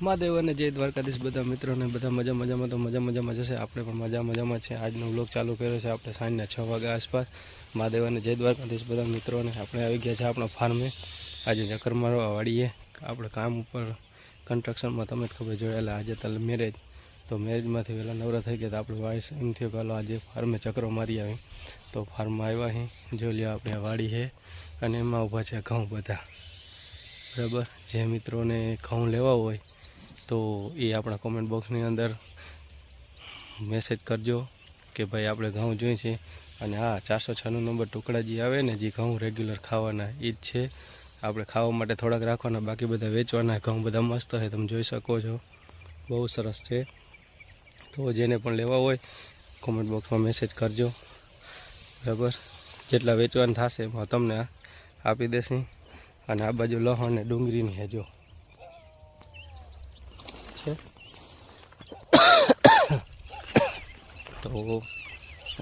મહાદેવ અને જય દ્વારકાધીશ બધા મિત્રોને બધા મજામાં તો મજામાં જશે. આપણે પણ મજામાં છે. આજનો વ્લોગ ચાલુ કર્યો છે આપણે સાંજના 6 વાગ્યા આસપાસ. મહાદેવ અને જય દ્વારકાધીશ બધા મિત્રોને આપણે આવી ગયા છે આપણા ફાર્મે. આજે ચક્કર મારવા વાળીએ આપણે કામ ઉપર કન્સ્ટ્રક્શનમાં તમે જ ખબર જોયેલા. આજે તલ મેરેજ તો મેરેજમાંથી વહેલા નવરા થઈ ગયા તો આપણે વાઈસ એમ થયો કે હાલો આજે ફાર્મે ચક્રો મારી આવી. તો ફાર્મમાં આવ્યા અહીં જોઈ લ્યો આપણે વાડી છે અને એમાં ઊભા છે ઘઉં બધા. બરાબર, જે મિત્રોને ઘઉં લેવા હોય તો એ આપણા કોમેન્ટ બોક્સની અંદર મેસેજ કરજો કે ભાઈ આપણે ઘઉં જોઈએ છે. અને હા, 406 નંબર ટુકડા જે આવે ને જે ઘઉં રેગ્યુલર ખાવાના એ જ છે. આપણે ખાવા માટે થોડાક રાખવાના, બાકી બધા વેચવાના. ઘઉં બધા મસ્ત છે, તમે જોઈ શકો છો, બહુ સરસ છે. તો જેને પણ લેવા હોય કોમેન્ટ બોક્સમાં મેસેજ કરજો. બરાબર, જેટલા વેચવાના થશે એમાં તમને આપી દેશે. અને આ બાજુ લહણ ને ડુંગળીની હેજો છે. તો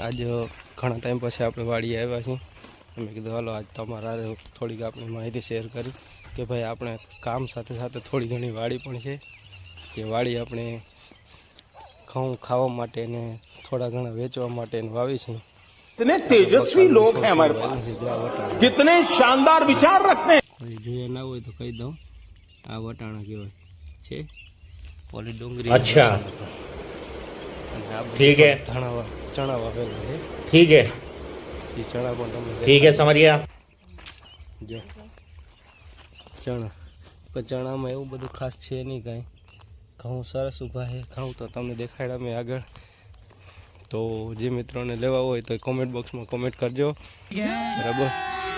આજ ઘણા ટાઈમ પછી આપણે વાડીએ આવ્યા છીએ. મેં કીધું હાલો આજ તમારા થોડીક આપણી માહિતી શેર કરી કે ભાઈ આપણે કામ સાથે સાથે થોડી ઘણી વાડી પણ છે કે વાડી આપણે ઘઉં ખાવા માટે ને થોડા ઘણા વેચવા માટે વાવી છે. कितने तेजस्वी लोग हैं हमारे पास, कितने शानदार विचार रखते हैं। કોઈ જોયા ના હોય તો કહી દઉં, આ વટાણા કહેવાય છે. ઓલી ડુંગળી अच्छा ठीक है, ચણા વાવેલા છે. ठीक है, એ ચણા પણ તમે ठीक है, समझ गया। જો ચણા પણ ચણામાં એવું બધું ખાસ છે નહીં કાંઈ. ઘઉં સરસ ઊભા છે. ઘઉં તો તમને દેખાડ્યા મેં આગળ. તો જે મિત્રોને લેવા હોય તો કોમેન્ટ બોક્સમાં કોમેન્ટ કરજો. બરાબર,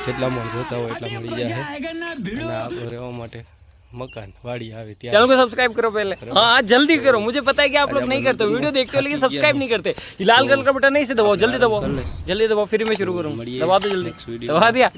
જેટલા પણ જોતા હોય એટલા મળી જાય. અને આપણે રહેવા માટે मकान वाड़ी आवे त्यार। चैनल को सब्सक्राइब करो पहले, हाँ जल्दी करो। मुझे पता है कि आप लोग नहीं करते, वीडियो देखते हो लेकिन सब्सक्राइब नहीं करते। ये लाल कलर का बटन नहीं से दबाओ, जल्दी दबाओ, जल्दी दबाओ। फिर मैं शुरू करूँ, दबा दो जल्दी, दबा दिया।